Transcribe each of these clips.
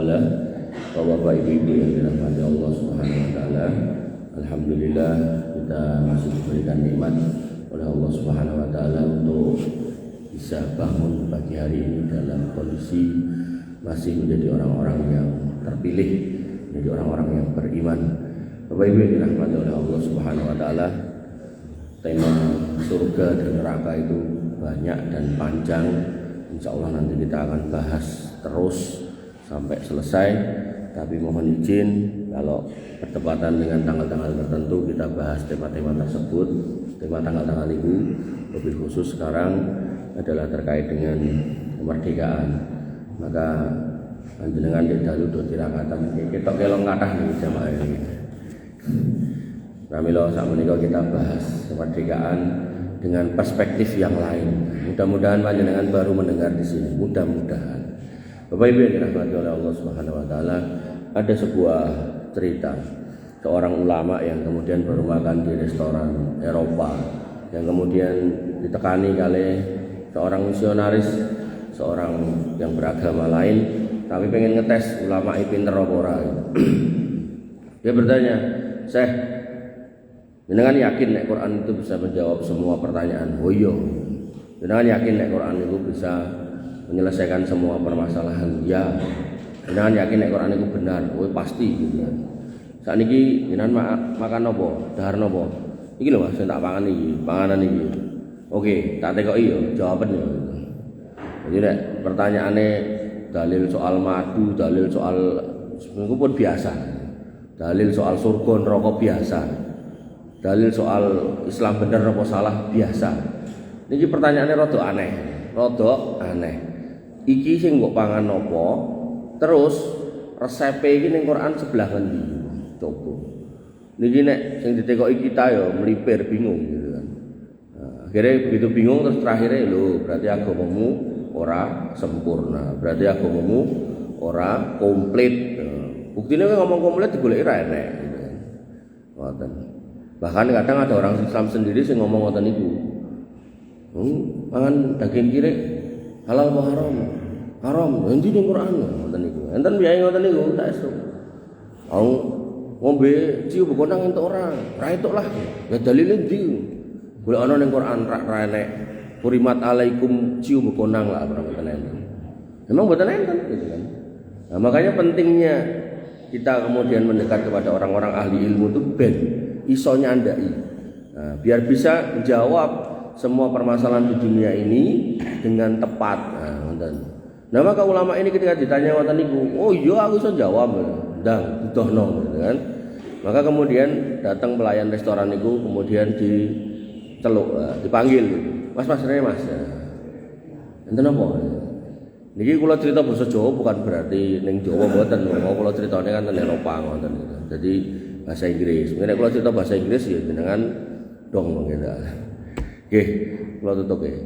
taala. Bapak Ibu yang dirahmati Allah Subhanahu wa taala. Alhamdulillah kita masih diberikan nikmat oleh Allah Subhanahu wa taala untuk bisa bangun pagi hari ini dalam kondisi masih menjadi orang-orang yang terpilih, menjadi orang-orang yang beriman. Bapak Ibu yang dirahmati oleh Allah Subhanahu wa taala, tema surga dan neraka itu banyak dan panjang. Insya Allah nanti kita akan bahas terus sampai selesai. Tapi mohon izin kalau bertepatan dengan tanggal-tanggal tertentu kita bahas tema-tema tersebut. Tema tanggal-tanggal itu lebih khusus sekarang adalah terkait dengan kemerdekaan. Maka panjenengan di dalu do tirakatan kita kelong kathah nih jamaah ini. Pramila sakmenika kita bahas kemerdekaan dengan perspektif yang lain. Mudah-mudahan panjenengan baru mendengar di sini. Mudah-mudahan. Bapak Ibu yang dirahmati oleh Allah Subhanahu wa taala, ada sebuah cerita seorang ulama yang kemudian baru makan di restoran Eropa, yang kemudian ditekani oleh seorang misionaris, seorang yang beragama lain, tapi pengen ngetes ulama ini pinter apa ora. Dia bertanya, "Syekh, jenengan yakin nek Quran itu bisa menjawab semua pertanyaan?" "Oh iya." "Jenengan yakin nek Quran itu bisa menyelesaikan semua permasalahan?" "Ya." "Jenengan yakin nek Quran itu benar?" "Oh pasti." Gitu kan. Sakniki jenengan makan apa? Dahar napa? "Iki lho Mas, sing tak pangan iki, panganan iki." "Oke, tak tekoki yo jawabane." Jadi nek pertanyaane dalil soal madu, dalil soal itu pun biasa. Dalil soal surga neraka biasa. Dalil soal Islam bener apa salah biasa. Niki pertanyaannya rada aneh. Rada aneh. Iki sing mbok pangan apa? Terus resepe iki ning Quran sebelah ngendi? Coba. Niki nek sing ditekoki kita ya melipir bingung gitu kan. Nah, akhirnya begitu bingung terus terakhirnya lho berarti agamamu ora sempurna. Berarti agamamu ora komplit. Buktine kowe ngomong komplit digoleki ra enek gitu kan. Ngoten. Bahkan kadang ada orang Islam sendiri sing ngomong ngoten niku. Mangan daging kiri halal apa haram? Haram. Endi ning Quran ngoten niku. Enten biaya ngoten niku tak esuk. Wong ngombe ciu bekonang entuk ora? Ra entuk lah. Ya dalile ndi? Golek ana ning Quran ra enek. Kurimat alaikum ciu bekonang lah ora ngoten enten. Memang mboten enten gitu kan. Nah, makanya pentingnya kita kemudian mendekat kepada orang-orang ahli ilmu itu ben iso nyandai. Nah, biar bisa menjawab semua permasalahan di dunia ini dengan tepat. Nah, maka ulama ini ketika ditanya ngoten niku, "Oh iya aku iso jawab." Ndang butuhno gitu kan. Maka kemudian datang pelayan restoran niku kemudian diceluk, dipanggil gitu. "Mas, rene Mas." Enten apa? Niki kula cerita basa Jawa bukan berarti ning Jawa mboten. Mau kula critane kan teng Eropa ngoten gitu. Jadi bahasa Inggris. Nek kula cerita bahasa Inggris ya jenengan dong mangke. Nggih, kula tutup ya.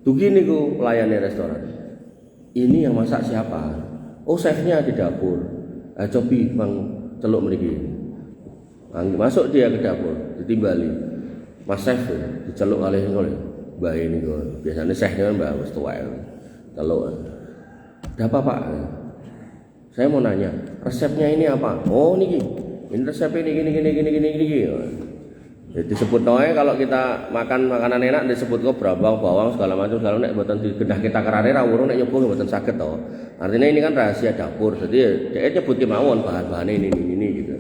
Dugi niku pelayane restoran. "Ini yang masak siapa?" "Oh, chefnya di dapur." "Cobi Mang celuk mriki." Masuk dia ke dapur, ditimbali. "Mas chef," diceluk kalih ngono. "Mbah niku biasane chefnya Mbah wis tuwek." Celuk. "Ada apa Pak?" "Saya mau nanya, resepnya ini apa?" "Oh niki. Ini resepnya gini. Jadi disebut noe kalau kita makan makanan enak disebut kok bawang segala macam segala nek mboten digendah kita kerane ra urung nek nyoba mboten saged to. Artinya ini kan rahasia dapur. Jadi dia nyebut kemawon bahan-bahan ini gitu.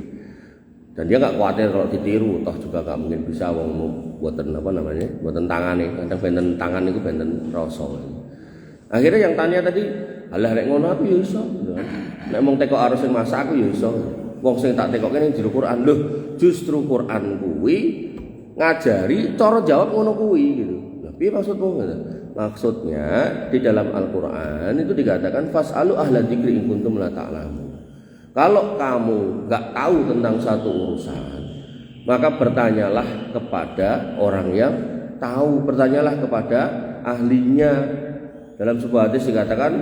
Dan dia enggak khawatir kalau ditiru, toh juga enggak mungkin bisa wong mboten apa namanya? Mboten tangane. Kadang benten tangan niku benten rasa. Akhirnya yang tanya tadi, "Alah nek ngono aku ya iso." Nek mung tekok arus sing masak aku ya iso. Wong sing tak tekokke ning jero Quran lho, justru Quran kuwi ngajari cara jawab ngono kuwi gitu. Lah piye maksudmu gitu? Maksudnya di dalam Al-Qur'an itu dikatakan fasalu ahla dzikri in kuntum la ta'lamun. Kalau kamu enggak tahu tentang satu urusan, maka bertanyalah kepada orang yang tahu, bertanyalah kepada ahlinya. Dalam sebuah hadis dikatakan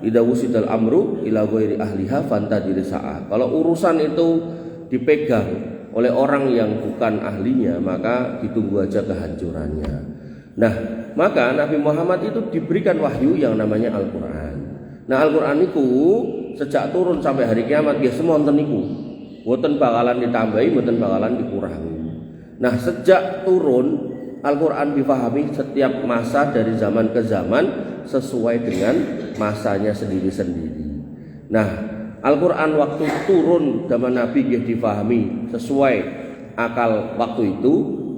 idza wusidal amru ila ghairi ahliha fantadiri sa'ah. Kalau urusan itu dipegang oleh orang yang bukan ahlinya, maka ditunggu aja kehancurannya. Nah, maka Nabi Muhammad itu diberikan wahyu yang namanya Al-Qur'an. Nah, Al-Qur'an itu sejak turun sampai hari kiamat nggih semonten niku. Mboten bakalan ditambahi, mboten bakalan dikurangi. Nah, sejak turun Al-Qur'an difahami setiap masa dari zaman ke zaman sesuai dengan masanya sendiri-sendiri. Nah, Al-Qur'an waktu turun zaman Nabi nggih difahami sesuai akal waktu itu,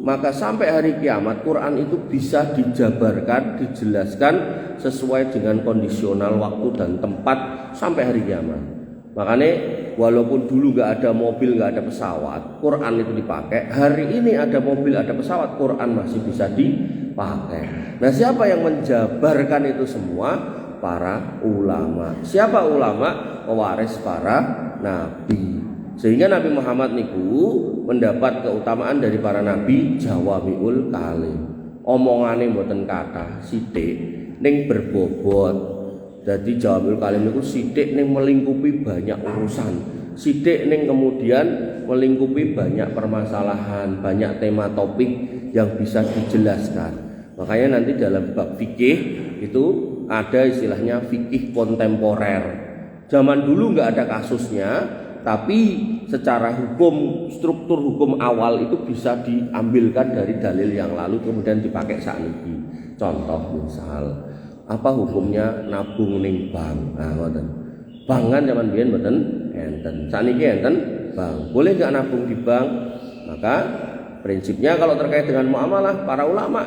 maka sampai hari kiamat Quran itu bisa dijabarkan, dijelaskan sesuai dengan kondisional waktu dan tempat sampai hari kiamat. Makanya walaupun dulu nggak ada mobil, nggak ada pesawat, Quran itu dipakai. Hari ini ada mobil, ada pesawat, Quran masih bisa dipakai. Nah, siapa yang menjabarkan itu semua? Para ulama. Siapa ulama? Pewaris para nabi. Sehingga Nabi Muhammad niku mendapat keutamaan dari para nabi jawamiul kalim. Omongane mboten kathah, sithik ning berbobot. Jadi jawamiul kalim niku sithik ning melingkupi banyak urusan. Sithik ning kemudian melingkupi banyak permasalahan, banyak tema topik yang bisa dijelaskan. Makanya nanti dalam bab fikih itu ada istilahnya fikih kontemporer. Zaman dulu nggak ada kasusnya, tapi secara hukum, struktur hukum awal itu bisa diambilkan dari dalil yang lalu kemudian dipakai sakniki. Contoh misal, apa hukumnya nabung ning bank? Nah, ngoten. Bank kan zaman biyen mboten enten. Sakniki enten bank. Boleh enggak nabung di bank? Maka prinsipnya kalau terkait dengan muamalah, para ulama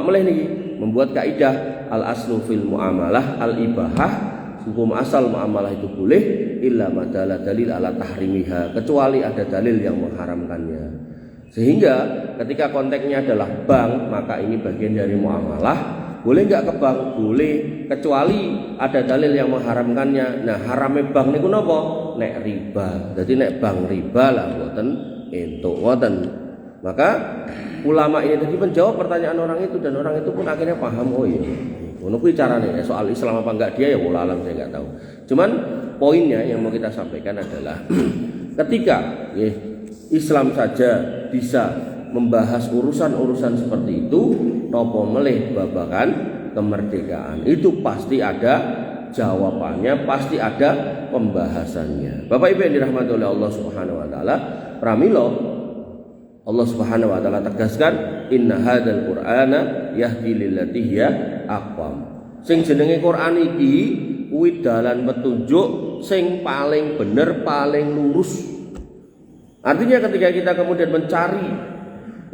meleh niki membuat kaidah al-aslu fil muamalah al-ibahah. Hukum asal muamalah itu boleh illa madalla dalil ala tahrimiha, kecuali ada dalil yang mengharamkannya. Sehingga ketika konteksnya adalah bank, maka ini bagian dari muamalah. Boleh enggak ke bank? Boleh, kecuali ada dalil yang mengharamkannya. Nah, haramnya bank niku napa? Nek riba. Jadi nek bank riba lah mboten entuk ngoten. Maka ulama ini tadi menjawab pertanyaan orang itu, dan orang itu pun akhirnya paham, oh iya. Ngono kuwi carane. Soal Islam apa enggak dia ya wallah alam saya enggak tahu. Cuman poinnya yang mau kita sampaikan adalah ketika Islam saja bisa membahas urusan-urusan seperti itu, nopo melih babakan kemerdekaan. Itu pasti ada jawabannya, pasti ada pembahasannya. Bapak Ibu yang dirahmati oleh Allah Subhanahu wa taala, pramila Allah Subhanahu wa taala tegaskan inna hadzal qur'ana yahdi lillati hiya aqwam. Sing jenenge Quran iki kuwi dalan petunjuk sing paling bener, paling lurus. Artinya ketika kita kemudian mencari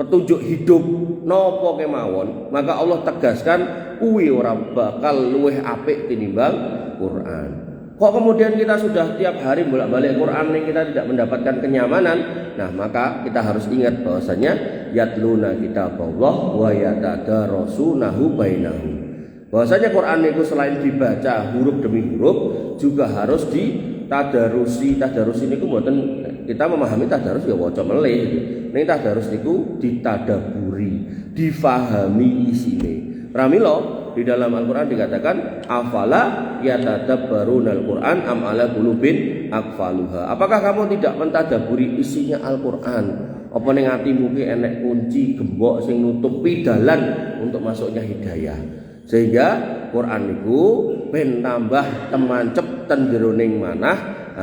petunjuk hidup napa kemawon, maka Allah tegaskan kuwi ora bakal luweh apik tinimbang Quran. Kok kemudian kita sudah tiap hari bolak-balik Quran yang kita tidak mendapatkan kenyamanan? Nah, maka kita harus ingat bahwasanya yatluna kitaballah wa yatadarasunahu bainahum. Bahwasanya Quran itu selain dibaca huruf demi huruf juga harus ditadarusi. Tadarus ini mboten kita memahami tadarus ya waca meleh. Ning tadarus niku ditadaburi, difahami isine. Pramila di dalam Al-Quran dikatakan afala yatadabbarunal Quran am ala qulubin aqfaluha. Apakah kamu tidak mentadaburi isinya Al-Quran? Apa ning atimu ki enek kunci gembok sing nutupi dalan untuk masuknya hidayah. Sehingga Quran niku ben tambah temancep ten jeroning manah,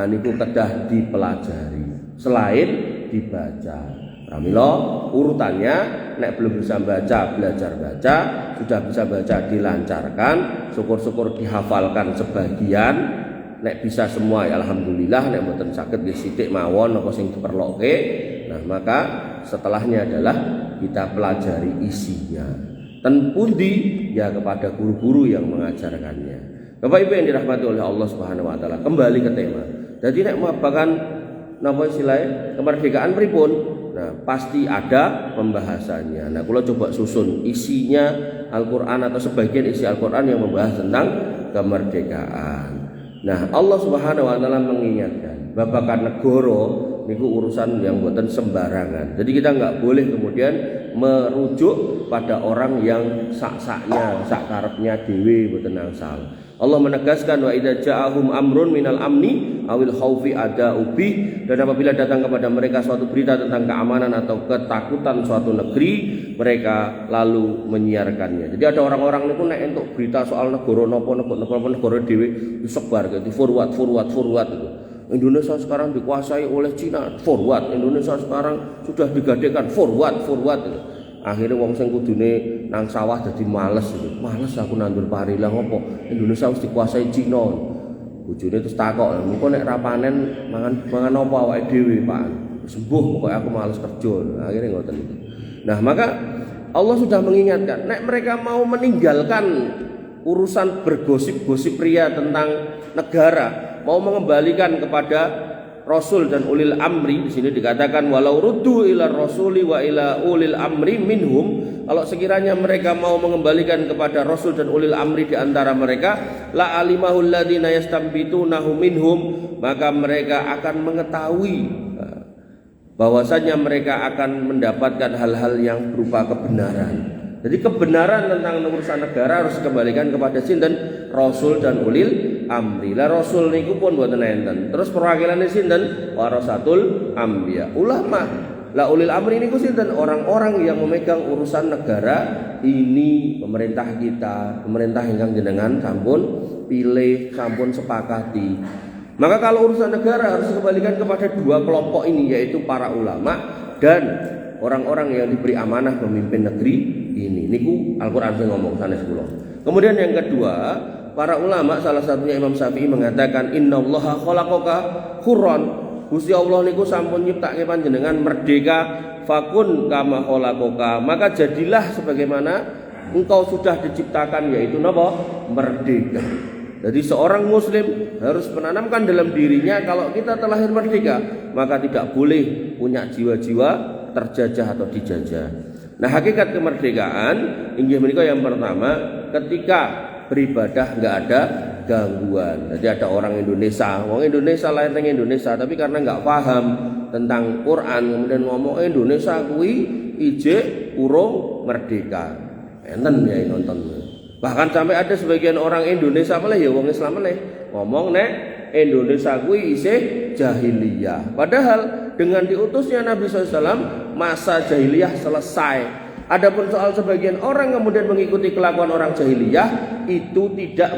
niku kedah dipelajari selain dibaca. Pramila urutannya nek belum bisa baca, belajar baca, sudah bisa baca dilancarkan, syukur-syukur dihafalkan sebagian, nek bisa semua ya alhamdulillah, nek mboten saged nggih sithik mawon apa sing diperlokke. Nah, maka setelahnya adalah kita pelajari isinya. Ten pundi ya kepada guru-guru yang mengajarkannya. Bapak Ibu yang dirahmati oleh Allah Subhanahu wa taala, kembali ke tema. Jadi nek mabakan napa istilahnya kemerdekaan pripun? Nah, pasti ada pembahasannya. Nah, kalau coba susun isinya Al-Quran atau sebagian isi Al-Quran yang membahas tentang kemerdekaan. Nah, Allah Subhanahu wa taala mengingatkan babakan negara niku urusan yang buatan sembarangan. Jadi kita nggak boleh kemudian merujuk pada orang yang sak-saknya, sak karepnya dhewe mboten angsal. Allah menegaskan wa idza ja'ahum amrun minal amni awil khaufi ada'u bih, dan apabila datang kepada mereka suatu berita tentang keamanan atau ketakutan suatu negeri, mereka lalu menyiarkannya. Jadi ada orang-orang niku nek entuk berita soal negara napa negara dhewe disebar gitu, forward itu. Indonesia sekarang dikuasai oleh Cina, forward. Indonesia sekarang sudah digadekan, forward gitu. Akhirnya wong sing kudune nang sawah dadi males gitu. Males aku nandur pari lah ngopo? Indonesia wis dikuasai Cina. Bojone terus takok, "Engko nek ra panen mangan apa awake dhewe, Pak?" Sembuh pokoke aku males kerja. Akhirnya ngoten itu. Nah, maka Allah sudah mengingatkan, nek mereka mau meninggalkan urusan bergosip-gosip ria tentang negara, mau mengembalikan kepada Rasul dan ulil amri, di sini dikatakan walau ruddu ila rasuli wa ila ulil amri minhum, kalau sekiranya mereka mau mengembalikan kepada Rasul dan ulil amri di antara mereka, la alimahul ladzina yastambitunahu minhum, maka mereka akan mengetahui bahwasanya mereka akan mendapatkan hal-hal yang berupa kebenaran. Jadi kebenaran tentang urusan negara harus dikembalikan kepada sinten? Rasul dan ulil amri. Lah Rasul niku pun mboten enten. Terus perwakilannya sinten? Warasatul anbiya, ulama. Lah ulil amri niku sinten? Orang-orang yang memegang urusan negara ini, pemerintah kita, pemerintah ingkang jenengan sampun pilih, sampun sepakati. Maka kalau urusan negara harus dikembalikan kepada dua kelompok ini, yaitu para ulama dan orang-orang yang diberi amanah memimpin negeri ini. Niku Al-Qur'an sing ngomong sanes kula. Kemudian yang kedua, para ulama salah satunya Imam Syafi'i mengatakan innallaha khalaqaka hurran. Gusti Allah niku sampun nyiptake panjenengan merdeka, fakun kama khalaqaka, maka jadilah sebagaimana engkau sudah diciptakan, yaitu napa? Merdeka. Jadi seorang muslim harus menanamkan dalam dirinya kalau kita terlahir merdeka, maka tidak boleh punya jiwa-jiwa terjajah atau dijajah. Nah, hakikat kemerdekaan inggih menika yang pertama, ketika beribadah enggak ada gangguan. Jadi ada orang Indonesia, wong Indonesia lahir ning Indonesia, tapi karena enggak paham tentang Quran kemudian ngomong Indonesia kuwi ijek urung merdeka. Enten ya nonton. Bahkan sampai ada sebagian orang Indonesia malah ya wong Islam malah ngomong nek Indonesia kuwi isih jahiliyah. Padahal dengan diutusnya Nabi SAW masa jahiliyah selesai. Adapun soal sebagian orang kemudian mengikuti kelakuan orang jahiliyah, itu tidak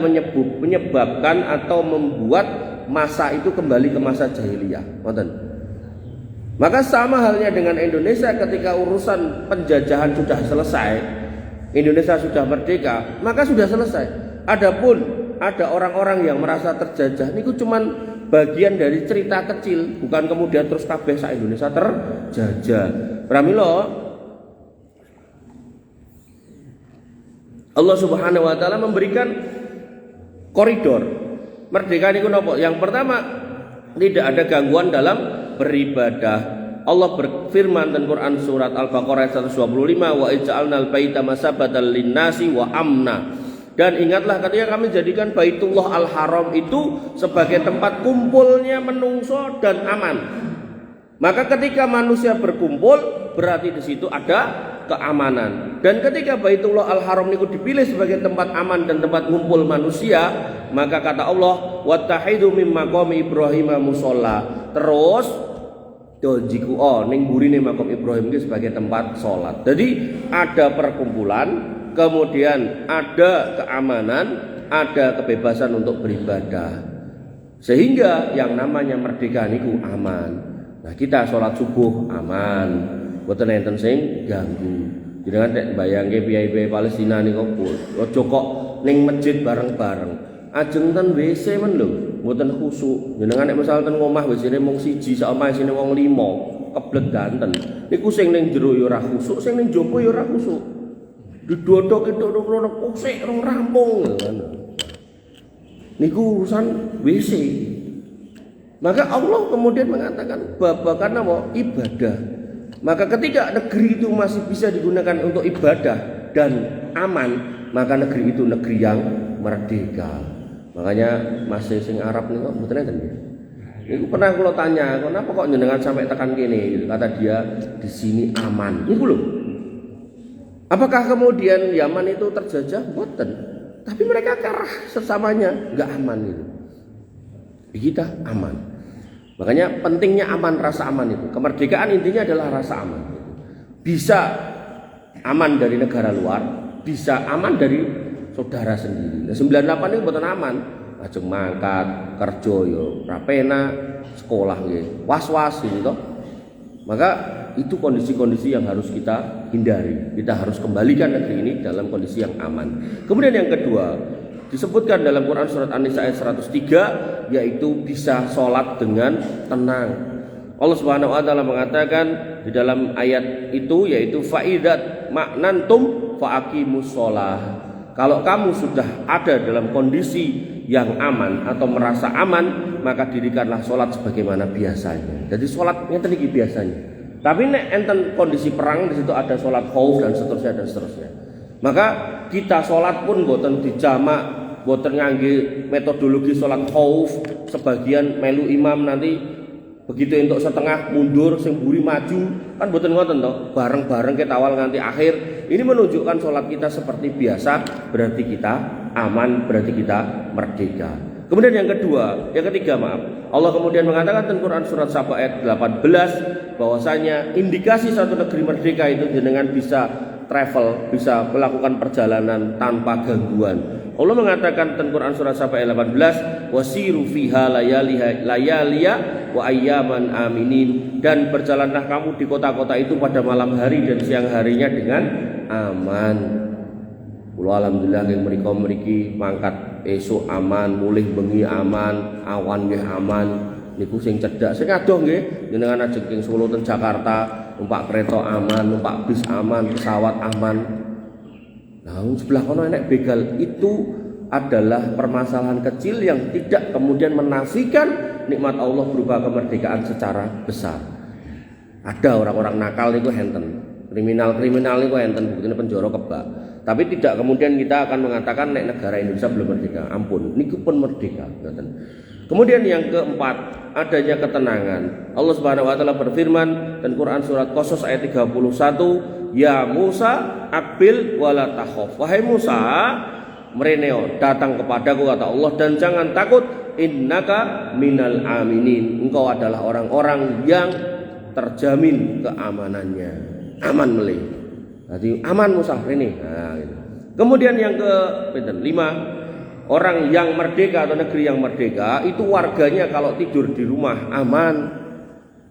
menyebabkan atau membuat masa itu kembali ke masa jahiliyah. Maka sama halnya dengan Indonesia, ketika urusan penjajahan sudah selesai, Indonesia sudah merdeka, maka sudah selesai. Adapun ada orang-orang yang merasa terjajah, niku cuman bagian dari cerita kecil, bukan kemudian terus kabeh sak Indonesia terjajah. Pramila Allah Subhanahu wa taala memberikan koridor. Merdeka niku napa? Yang pertama, tidak ada gangguan dalam beribadah. Allah berfirman dalam Quran surat Al-Baqarah 125, wa ij'alnal baita masabatan linnasi wa amna. Dan ingatlah ketika kami jadikan Baitullah Al-Haram itu sebagai tempat kumpulnya menungso dan aman. Maka ketika manusia berkumpul, berarti di situ ada keamanan. Dan ketika Baitullah Al-Haram itu dipilih sebagai tempat aman dan tempat kumpul manusia, maka kata Allah, wattahidu mim maqami Ibrahim musholla. Terus dojiku ning burine makam Ibrahim itu sebagai tempat sholat. Jadi ada perkumpulan, kemudian ada keamanan, ada kebebasan untuk beribadah, sehingga yang namanya merdeka niku aman. Nah, kita sholat subuh aman, boten enten sing ganggu. Jenengan nek bayangke piye-piye Palestina niku aja kok ning masjid bareng-bareng. Ajeng ten WC men lho, mboten khusuk. Jenengan nek misal ten omah WC-ne mung siji, sak omah isine wong 5, keblek ganten. Niku sing ning jero ya ora khusuk, sing ning jopo ya ora khusuk. Didodok itu pusing rong rampung niku urusan WC. Maka Allah kemudian mengatakan babakan apa? Ibadah. Maka ketika negeri itu masih bisa digunakan untuk ibadah dan aman, maka negeri itu negeri yang merdeka. Makanya masih sing Arab niku mboten enten nggih. Niku pernah kula tanya, kenapa kok jenengan sampai tekan kene? Kata dia, di sini aman. Niku lho. Apakah kemudian Yaman itu terjajah? Boten. tapi mereka karah sesamanya nggak aman itu. Di kita aman. Makanya pentingnya aman, rasa aman itu. Kemerdekaan intinya adalah rasa aman. Bisa aman dari negara luar, bisa aman dari saudara sendiri. Nah, 98 itu betul aman. Ajeng mangkat, kerja yo rapena, sekolah nggih, was-was gitu toh. Maka itu kondisi-kondisi yang harus kita hindari. Kita harus kembalikan negeri ini dalam kondisi yang aman. Kemudian yang kedua, disebutkan dalam Quran surat An-Nisa ayat 103, yaitu bisa sholat dengan tenang. Allah Subhanahu wa taala mengatakan di dalam ayat itu, yaitu faidat maknantum faaqimus sholah. Kalau kamu sudah ada dalam kondisi yang aman atau merasa aman, maka dirikanlah sholat sebagaimana biasanya. Jadi sholatnya tadi biasanya. Tapi nek enten kondisi perang, di situ ada sholat khauf dan seterusnya dan seterusnya. Maka kita sholat pun boten dijamak, boten ngangge metodologi sholat khauf. Sebagian melu imam nanti begitu untuk setengah mundur, sing buri maju, kan boten ngoten toh. Bareng-bareng kita awal nganti akhir. Ini menunjukkan sholat kita seperti biasa, berarti kita aman, berarti kita merdeka. Kemudian yang ketiga maaf. Allah kemudian mengatakan dalam Quran surat Saba ayat 18 bahwasanya indikasi suatu negeri merdeka itu dengan bisa travel, bisa melakukan perjalanan tanpa gangguan. Allah mengatakan dalam Quran surat Saba ayat 18, wasiru fiha layaliya wa ayyaman aminin, dan berjalanlah kamu di kota-kota itu pada malam hari dan siang harinya dengan aman. Kula alhamdulillah yang mriki mangkat esuk aman, mulih bengi aman, awan nggih aman. Niku sing cedhak, sing adoh nggih jenengan ajeng ing Solo ten Jakarta, numpak kereta aman, numpak bis aman, pesawat aman. Nah, sebelah kono enek begal. Itu adalah permasalahan kecil yang tidak kemudian menafikan nikmat Allah berupa kemerdekaan secara besar. Ada orang-orang nakal niku henten, kriminal niku henten, buktine penjara kebak. Tapi tidak kemudian kita akan mengatakan nek negara Indonesia belum merdeka. Ampun, niku pun merdeka. Kemudian yang keempat, adanya ketenangan. Allah Subhanahu wa taala berfirman dalam Quran surat Qasas ayat 31, ya Musa aqbil wala takhaf. Wahai Musa, mereneo, datang kepadaku kata Allah, dan jangan takut, innaka minal aminin. Engkau adalah orang-orang yang terjamin keamanannya. Aman melih. Jadi aman Musa ini. Nah, gitu. Kemudian yang ke-5, orang yang merdeka atau negeri yang merdeka itu warganya kalau tidur di rumah aman.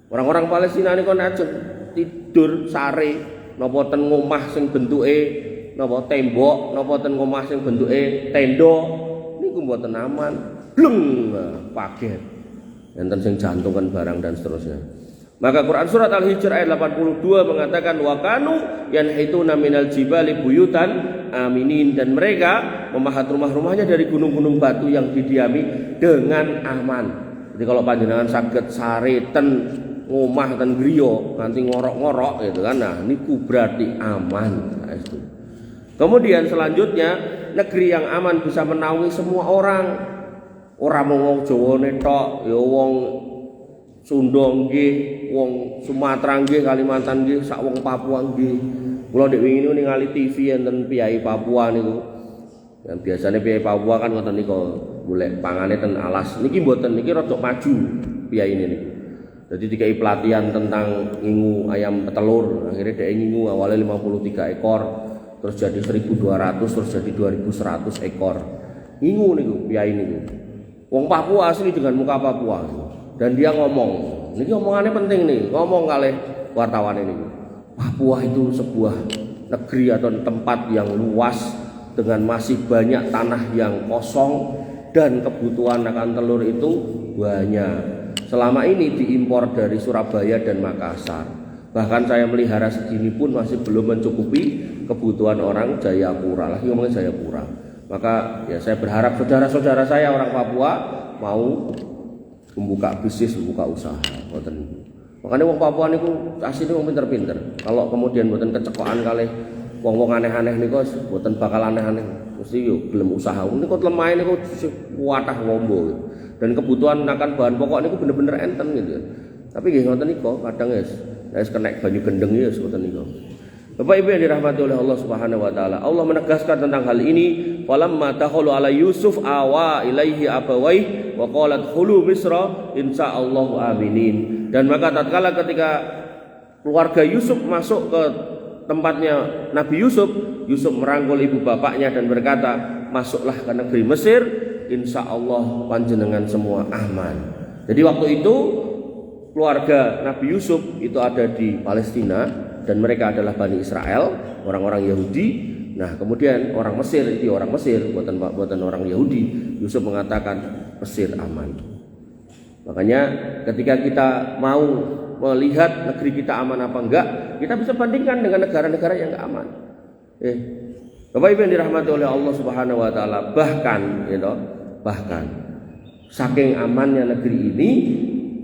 Orang-orang Palestina ini kon ajeng tidur sare napa ten ngomah sing bentuke napa tembok, napa ten ngomah sing bentuke tenda niku mboten aman. Bleng paget. Enten sing jantungan barang dan seterusnya. Maka Quran surat Al-Hijr ayat 82 mengatakan wa kanu yanhituna minal jibali buyutan aminin, dan mereka memahat rumah-rumahnya dari gunung-gunung batu yang didiami dengan aman. Jadi kalau panjenengan saged sare ten ngomah ten griya nganti ngorok-ngorok gitu kan, nah niku berarti aman. Nah, itu. Kemudian selanjutnya negeri yang aman bisa menaungi semua orang. Ora mung wong Jawa tok, ya wong Sunda nggih, wong Sumatera nggih, Kalimantan nggih, sak wong Papua nggih. Kula ndek wingi ningali TV enten piyai Papua niku. Yang biasanya piyai Papua kan ngoten niku, golek pangane ten alas. Niki mboten, niki rada maju piyai ini niku. Jadi dikai pelatihan tentang ngingu ayam petelur. Akhirnya dia ngingu awalnya 53 ekor, terus jadi 1.200, terus jadi 2.100 ekor. Ngingu niku piyai niku. Wong Papua asli dengan muka Papua. Dan dia ngomong, ini omongannya penting nih, ngomong kali wartawan ini. Papua itu sebuah negeri atau tempat yang luas dengan masih banyak tanah yang kosong dan kebutuhan akan telur itu banyak. Selama ini diimpor dari Surabaya dan Makassar. Bahkan saya melihara segini pun masih belum mencukupi kebutuhan orang Jayapura. Lagi ngomongin Jayapura. Maka ya saya berharap saudara-saudara saya orang Papua mau membuka bisnis, membuka usaha. Makanya wong Papua niku asline wong pinter-pinter. Kalau kemudian mboten kecekokan kalih wong-wong aneh-aneh niku mboten bakal aneh-aneh. Mesti yo gelem usaha. Niku lemah niku kuatah wombo. Dan kebutuhan akan bahan pokok niku bener-bener enten gitu. Tapi nggih ngoten niku kadang wis kena banyu gendeng ya ngoten niku. Bapak Ibu yang dirahmati oleh Allah Subhanahu wa taala, Allah menegaskan tentang hal ini, falamma dakhalu ala Yusuf awa ilaihi abawai wa qalat khulu misra insyaallahu aminin. Dan maka tatkala ketika keluarga Yusuf masuk ke tempatnya Nabi Yusuf, Yusuf merangkul ibu bapaknya dan berkata, masuklah ke negeri Mesir, insyaallah panjenengan semua aman. Jadi waktu itu keluarga Nabi Yusuf itu ada di Palestina dan mereka adalah Bani Israel, orang-orang Yahudi. Nah kemudian orang Mesir, itu orang Mesir, buatan orang Yahudi. Yusuf mengatakan Mesir aman. Makanya ketika kita mau melihat negeri kita aman apa enggak, kita bisa bandingkan dengan negara-negara yang enggak aman. Bapak Ibu yang dirahmati oleh Allah Subhanahu wa taala, bahkan saking amannya negeri ini,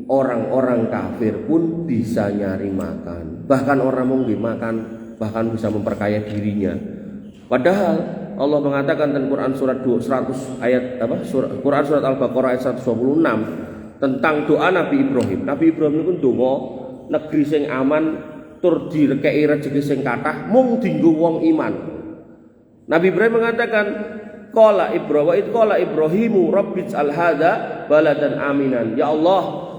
orang-orang kafir pun bisa nyari makan. Bahkan orang mungkin makan, bahkan bisa memperkaya dirinya. Padahal Allah mengatakan dalam Quran surat 100 ayat Quran surat Al-Baqarah ayat 126 tentang doa Nabi Ibrahim. Nabi Ibrahim itu donga negeri sing aman tur direkei rezeki sing kathah mung dienggo wong iman. Nabi Ibrahim mengatakan qala Ibrahimu rabbij'al hadza baladan aminan. Ya Allah,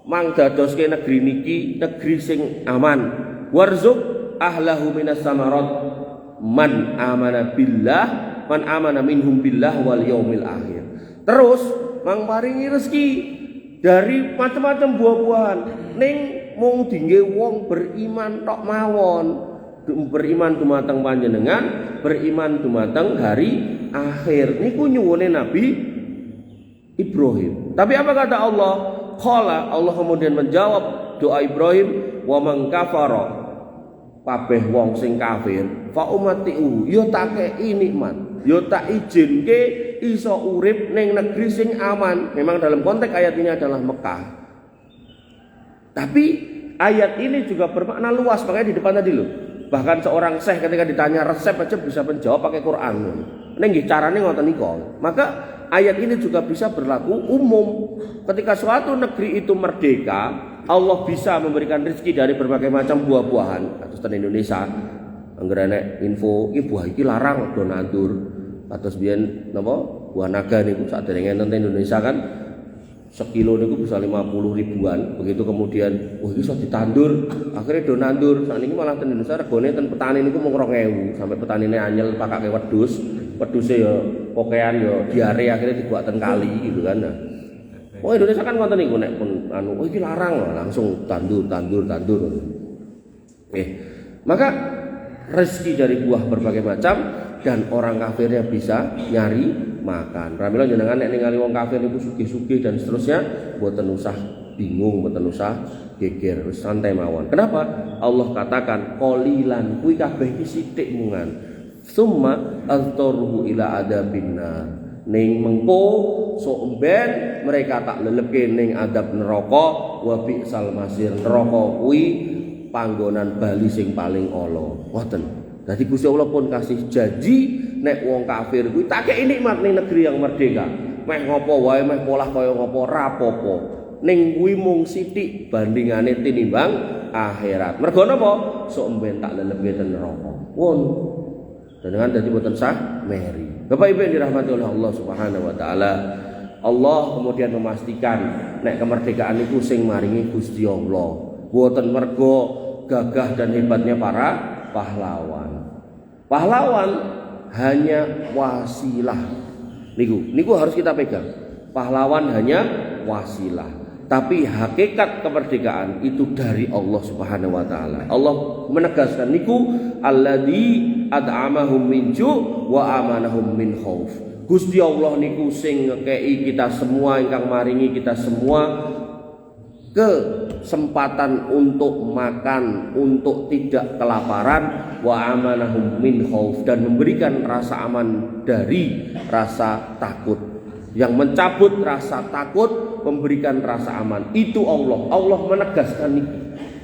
mang dadoske negeri niki negeri sing aman. Warzuq ahlahu minas samarat man amana minhum billah wal yaumil akhir. Terus mang paringi rezeki dari macam-macam buah-buahan ning mung dingge wong beriman tok mawon. Beriman dumateng panjenengan, beriman dumateng hari akhir. Niku nyuwune Nabi Ibrahim. Tapi apa kata Allah? Qala, Allah kemudian menjawab doa Ibrahim, wa man kafara, kabeh wong sing kafir, fa umatiu, yo tak kei nikmat, yo tak izinke iso urip ning negeri sing aman. Memang dalam konteks ayat ini adalah Mekah. Tapi ayat ini juga bermakna luas, makanya di depan tadi loh. Bahkan seorang syekh ketika ditanya resep aja bisa menjawab pakai Quran. Ini nggih carane ngoten niku. Maka ayat ini juga bisa berlaku umum. Ketika suatu negeri itu merdeka, Allah bisa memberikan rezeki dari berbagai macam buah-buahan. Kados ten Indonesia, anggerane info iki buah iki larang do nandur. Kados biyen napa? Buah naga niku saderenge enten Indonesia kan sekilo niku bisa 50 ribuan. Begitu kemudian wah iso ditandur, akhirnya do nandur. Sakniki malah ten Indonesia regane ten petani niku mung 2.000, sampai petanine anyel pakake wedhus. Wedhuse ya pokean ya diare akhirnya dibuat ten kali gitu kan. Nah, oh Indonesia kan ngoten niku nek pun anu oh iki larang langsung tandur. Maka rezeki dari buah berbagai macam dan orang kafirnya bisa nyari makan. Pramila jenengan nek ningali wong kafir niku sugih-sugih dan seterusnya, mboten usah bingung, mboten usah geger, wis santai mawon. Kenapa? Allah katakan qalilan kuwi kabeh iki sithik mungan. Summa aztaruhu ila adabin nar. Ning mengko sok ben mereka tak lelebke ning adab neraka, wa bi'sal masir. Neraka kuwi panggonan bali sing paling ala. Ngoten. Dadi Gusti Allah pun kasih janji nek wong kafir kuwi tak kei nikmat ning negeri yang merdeka. Meh ngopo wae, meh polah kaya ngopo rapopo. Ning kuwi mung sithik bandingane tinimbang akhirat. Mergo napa? Sok mben tak lelebke ten neraka. Won. Dengan dadi boten sah meri. Bapak Ibu yang dirahmati oleh Allah Subhanahu wa taala, Allah kemudian memastikan nek kemerdekaan itu sing maringi Gusti Allah. Boten mergo gagah dan hebatnya para pahlawan. Pahlawan hanya wasilah. Niku harus kita pegang. Pahlawan hanya wasilah. Tapi hakikat kemerdekaan itu dari Allah Subhanahu wa taala. Allah menegaskan niku alladzi at'amahum min ju' wa amanahum min khauf. Gusti Allah niku sing ngekei kita semua, ingkang maringi kita semua kesempatan untuk makan, untuk tidak kelaparan, wa amanahum min khauf, dan memberikan rasa aman dari rasa takut. Yang mencabut rasa takut, memberikan rasa aman, itu Allah. Allah menegaskan niki.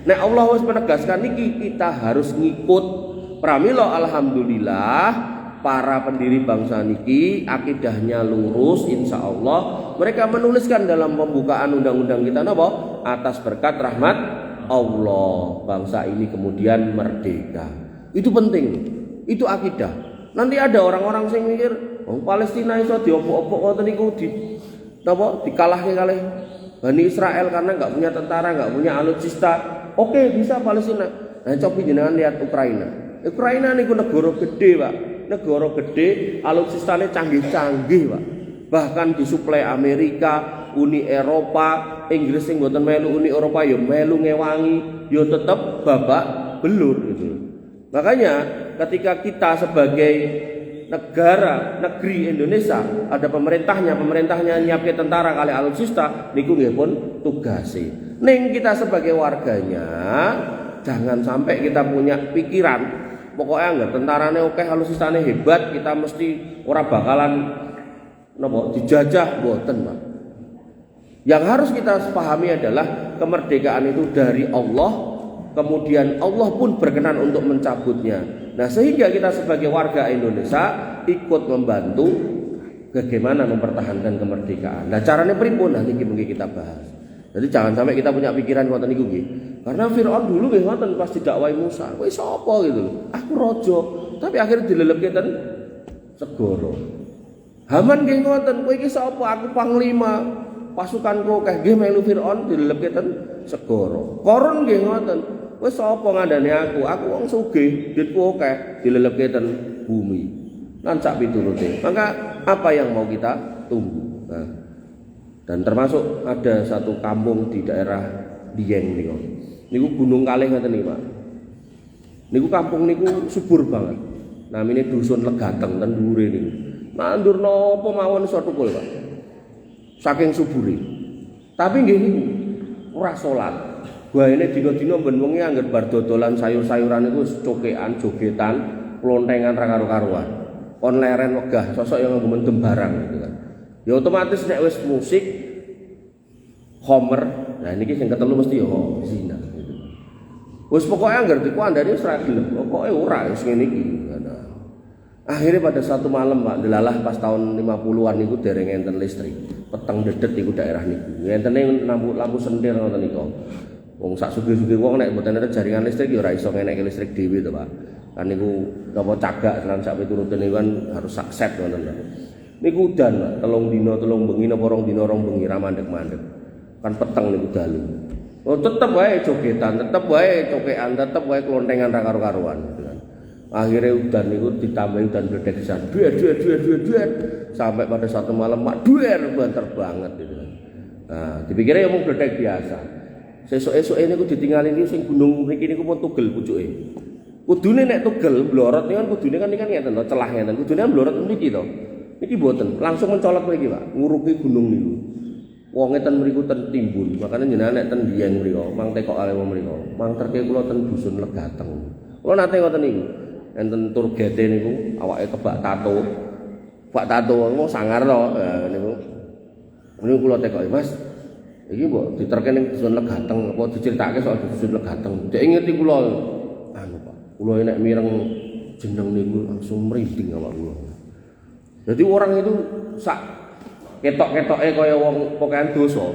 Nek Allah wis menegaskan niki, kita harus ngikut. Pramila alhamdulillah para pendiri bangsa niki akidahnya lurus, insya Allah. Mereka menuliskan dalam pembukaan undang-undang kita napa? Atas berkat rahmat Allah, bangsa ini kemudian merdeka. Itu penting. Itu akidah. Nanti ada orang-orang yang mikir, oh Palestina iso diopok-opok ngoten niku dikalahke kalih Bani Israel karena nggak punya tentara, nggak punya alutsista. Oke, bisa Palestina. Nah, coba jenengan lihat Ukraina. Ukraina niku negara gede, Pak. Negara gede, alutsistane canggih-canggih, Pak. Bahkan disuplai Amerika, Uni Eropa, Inggris sing mboten melu Uni Eropa ya melu ngewangi, ya tetep babak belur gitu. Makanya ketika kita sebagai negeri Indonesia ada pemerintahnya nyiapke tentara kali alutsista niku nggih pun tugase. Ning kita sebagai warganya jangan sampai kita punya pikiran pokoknya enggak tentarane oke alutsistane hebat kita mesti ora bakalan dijajah mboten, Pak. Yang harus kita pahami adalah kemerdekaan itu dari Allah, kemudian Allah pun berkenan untuk mencabutnya. Nah, sehingga kita sebagai warga Indonesia ikut membantu bagaimana mempertahankan kemerdekaan. Nah, caranya pripun nanti mungkin kita bahas. Jadi jangan sampai kita punya pikiran ngoten niku nggih. Karena Firaun dulu nggih ngoten pas didakwai Musa, kowe sapa gitu lho. Aku raja, tapi akhirnya dilelebke ten segara. Haman nggih ngoten, kowe iki sapa? Aku panglima pasukanku akeh nggih melu Firaun dilelebke ten segara. Korun nggih ngoten. Kowe sapa ngandani aku? Aku wong sugih, duitku akeh dilelebke ten bumi. Lan sak piturute. Maka apa yang mau kita tunggu? Nah, dan termasuk ada satu kampung di daerah Dieng niku. Niku gunung kalih ngoten niku, Pak. Niku kampung niku subur banget. Namine dusun Legateng ten dhuwure niku. Nandur napa mawon iso tukul, Pak. Saking subure. Tapi nggih niku ora salat. Baene dina-dina ben wengi angger bar dodolan sayur-sayuran niku cokekan, jogetan, klontengan ra karo-karuan. Kon leren wegah sosok yang nggo mendem barang gitu kan. Ya otomatis nek wis musik Homer, nah niki sing ketelu mesti ya zina gitu. Wis pokoke anggar dikuandani wis ra gelem, pokoke ora wis ngene iki. Nah, akhirnya pada satu malam Pak, delalah pas tahun 50-an niku dereng enten listrik. Peteng dedet iku daerah niku. Entene lampu sentir ngoten niku. Wong sak sugih-sugih wong nek mboten ada jaringan listrik ya ora iso ngenekke listrik dhewe to, Pak. Kan niku napa cagak lan sak piturute niku kan harus sakset ngoten lho. Niku udan, Pak. Telung bengi napa rong dina rong bengi ra mandeg-mandeg. Kan peteng niku dalu. Oh tetep wae jogetan, tetep wae cokekan, tetep wae klontengan ra karo-karuan gitu kan. Akhirnya udan niku ditambahi udan bledek pisan. Duet sampai pada satu malam mak duer banter banget gitu kan. Nah, dipikirnya ya mau bledek biasa. Sesuk-esuk niku ditinggalin niku sing gunung mriki niku pun tugel pucuke. Kudune nek tugel blorot niku kan kudune kan ngeten to, celah ngeten. Kudune blorot mriki to. Niki mboten, langsung mencolot mriki, Pak. Nguruki gunung niku. Wong ten mriku ten timbun, makane jenengan nek ten Dieng mriku, mang tekok ale wong mriku. Mang terke kula ten dusun Legateng. Kula nate ngoten niku. Enten tur gete niku awake kebak tato. Bak tato wong sangar to niku. Niku kula tekoki, Mas. Iki mbok diterke ning dusun Legateng apa diceritake soal dusun Legateng. Dek ngerti kula anu Pak. Kula nek mireng jeneng niku langsung merinding awak kula. Jadi orang itu sak ketok-ketoke kaya wong pokokan dosa.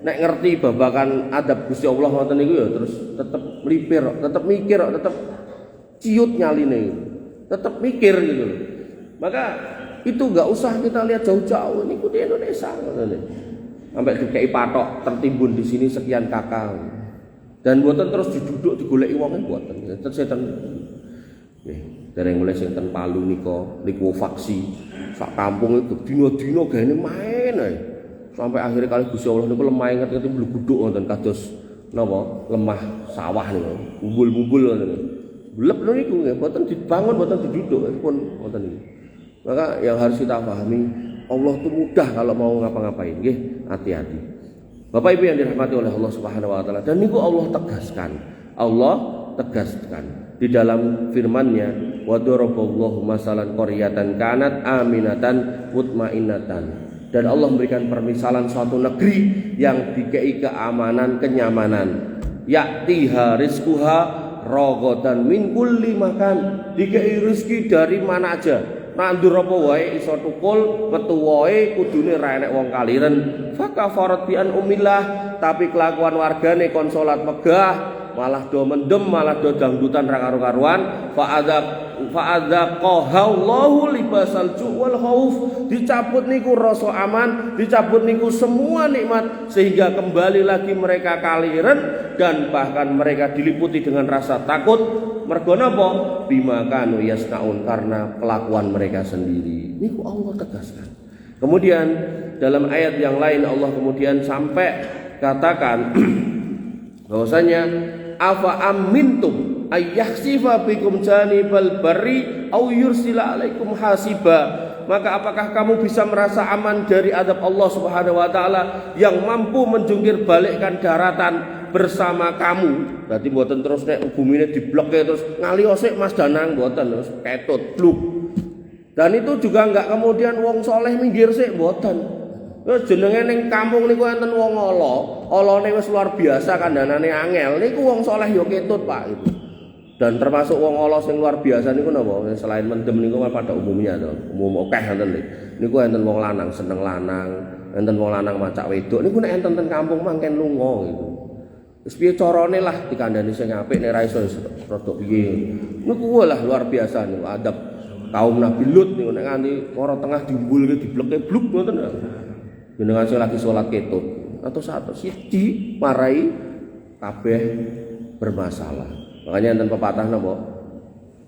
Nek ngerti babakan adab Gusti Allah ngoten niku ya terus tetep mlipir, tetep mikir, tetep ciut nyaline. Tetep mikir gitu. Maka itu enggak usah kita lihat jauh-jauh niku di Indonesia ngoten. Sampai dikei patok tertimbun di sini sekian kakak. Dan mboten terus diduduk digoleki wong mboten. Setan. Nggih, dereng mulai sing ten Palu nika likuifaksi. Sak kampung itu dina-dina gaene main ae. Sampai akhirnya kali Gusti Allah niku lemah ngerti-ngerti bluguduk wonten kados napa lemah sawah niku. Umbul-umbul ngoten. Blep niku nggih mboten dibangun mboten diduduk pun wonten niku. Maka yang harus kita pahami Allah itu mudah kalau mau ngapa-ngapain nggih, hati-hati. Bapak Ibu yang dirahmati oleh Allah Subhanahu wa taala, dan niku Allah tegaskan. Allah tegaskan di dalam firman-Nya, wa daraballahu masalan qaryatan kanat aminatan mutmainnatan. Dan Allah memberikan permisalan suatu negeri yang dikei keamanan, kenyamanan. Ya'tiha rizquha ragadan min kulli makan. Dikei rezeki dari mana aja. Nandur apa wae iso tukul, metu wae kudune ra enek wong kaliren. Fa kafarat bi an umillah, tapi kelakuan wargane kon salat megah, malah do mendem, malah do dangdutan ra karo-karuan. Fa'adzaqahallahu libasal ju' wal khauf, dicabut niku rasa aman, dicabut niku semua nikmat, sehingga kembali lagi mereka kaliren dan bahkan mereka diliputi dengan rasa takut. Mergo napa? Bima kanu yasnaun, karena kelakuan mereka sendiri. Niku Allah tegaskan. Kemudian dalam ayat yang lain Allah kemudian sampai katakan bahwasanya afa amintum ayyahsifa bikum janibal barri au yursila alaikum hasiba, maka apakah kamu bisa merasa aman dari adab Allah Subhanahu wa taala yang mampu menjungkir balikkan daratan bersama kamu? Berarti mboten terus nek bumine diblokke terus ngaliosik Mas Danang, mboten terus ketut bluk. Dan itu juga enggak kemudian wong soleh minggir sik, mboten. Terus jenenge ning kampung niku enten wong ala, alane wis luar biasa kandhanane angel. Niku wong saleh ya ketut, Pak, itu. Dan termasuk wong ala sing luar biasa niku napa? Selain mendem niku pada umumnya to. Umum akeh enten niku enten wong lanang seneng lanang, enten wong lanang macak wedok. Niku nek enten kampung mangken lunga gitu. Wis piye carane lah dikandani sing apik nek ra iso rada piye. Niku lah luar biasa niku adab kaum Nabi Lut niku nek nganti ora tengah diumbulke diblekke bluk ngoten. Jenengan sing lagi salat ketut atau satu siji marai kabeh bermasalah. Makanya enten pepatah napa?